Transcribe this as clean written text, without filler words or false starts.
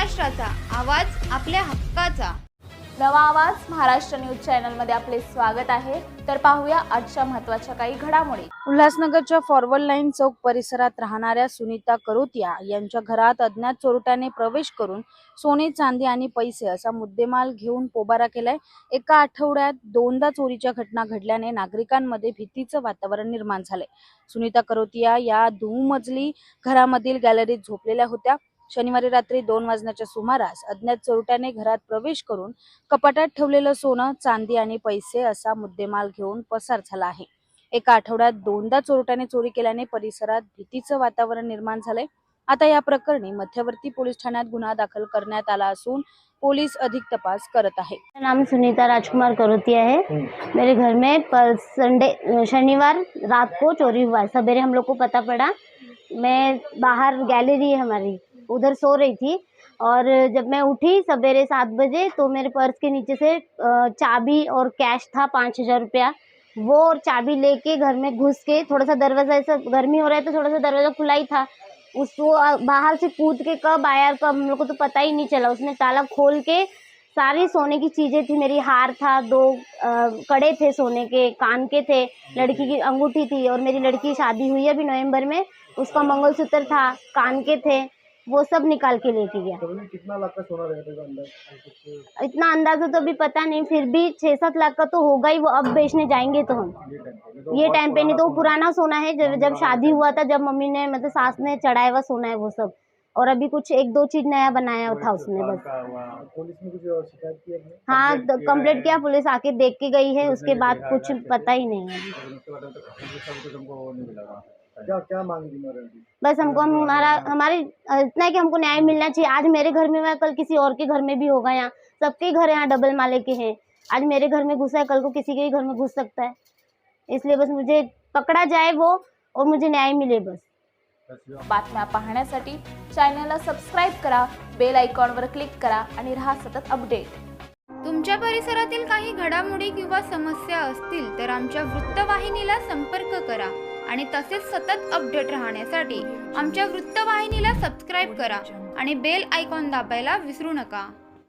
महाराष्ट्राचा आवाज, आपल्या हक्काचा. नवा आवाज महाराष्ट्र न्यूज चॅनलमध्ये आपले स्वागत आहे. तर पाहूया आजच्या महत्त्वाच्या काही घडामोडी. उल्हासनगरच्या फॉरवर्ड लाईन चौक परिसरात राहणाऱ्या सुनीता करोतिया यांच्या घरात अज्ञात चोरट्याने प्रवेश करून सोने, चांदी आणि पैसे असा मुद्देमाल घेऊन पोबारा केलाय. एका आठवड्यात 2दा चोरीच्या घटना घडल्याने नागरिकांमध्ये भीतीचं वातावरण निर्माण झालंय. सुनीता करोतिया या दुमजली घरामधील गॅलरीत झोपलेल्या होत्या. शनिवारी रात्री 2 वाजण्याच्या सुमारास अज्ञात चोरट्याने घरात प्रवेश करून कपाटात ठेवलेलं सोनं, चांदी आणि पैसे असा मुद्देमाल घेऊन पसार झाला आहे. एका आठवड्यात 2दा चोरट्याने चोरी केल्याने परिसरात भीतीचं वातावरण निर्माण झालंय. आता या प्रकरणी मध्यवर्ती पोलीस ठाण्यात गुन्हा दाखल करण्यात आला असून पुलिस अधिक तपास करत आहे. मेरा नाम सुनीता राजकुमार करोतिया है। मेरे घर में शनिवार रात को चोरी हुआ है। सवेरे हम लोग को पता पड़ा, मैं बाहर गैलरी है हमारी, उधर सो रही थी और जब मैं उठी सवेरे 7 बजे तो मेरे पर्स के नीचे से चाबी और कैश था 5,000 रुपया। वो और चाबी लेके घर में घुस के थोड़ा सा दरवाज़ा, ऐसा गर्मी हो रहा है तो थोड़ा सा दरवाज़ा खुला ही था, उसको बाहर से कूद के कब आया कब हम लोग को तो पता ही नहीं चला। उसने ताला खोल के सारी सोने की चीज़ें थी, मेरी हार था, 2 कड़े थे सोने के, कान के थे, लड़की की अंगूठी थी और मेरी लड़की की शादी हुई है अभी नवंबर में, उसका मंगलसूत्र था, कान के थे, वो सब निकाल के लेके गया। कितना लाख का सोना रहेगा अंदाज? इतना अंदाजा तो अभी पता नहीं, फिर भी 6-7 लाख का तो होगा ही। वो अब बेचने जाएंगे तो हम ये टाइम पे नहीं तो वो पुराना सोना है, जब शादी हुआ था, जब मम्मी ने मतलब सास ने चढ़ाया हुआ सोना है वो सब, और अभी कुछ 1-2 चीज नया बनाया था उसने बस। पुलिस ने कुछ शिकायत की है? हाँ, कंप्लेंट किया, पुलिस आके देख के गई है, उसके बाद कुछ पता ही नहीं है। क्या मांग रही? बस हमको हमारे इतना है कि हमको न्याय मिलना चाहिए। आज मेरे घर में हुआ, कल किसी और के घर में भी होगा। यहाँ सबके घर यहाँ डबल माले के हैं, आज मेरे घर में घुसा है, कल को किसी के भी घर में घुस सकता है। इसलिए बस मुझे पकड़ा जाए वो, और मुझे न्याय मिले बस। बातम्या पाहण्यासाठी चॅनलला सबस्क्राईब करा, बेल आयकॉनवर क्लिक करा आणि रहा सतत अपडेट. तुमच्या परिसरातील काही घडामोडी किंवा समस्या असतील तर आमच्या वृत्तवाहिनीला संपर्क करा आणि तसेच सतत अपडेट राहण्यासाठी आमच्या वृत्तवाहिनीला सबस्क्राईब करा आणि बेल आयकॉन दाबायला विसरू नका.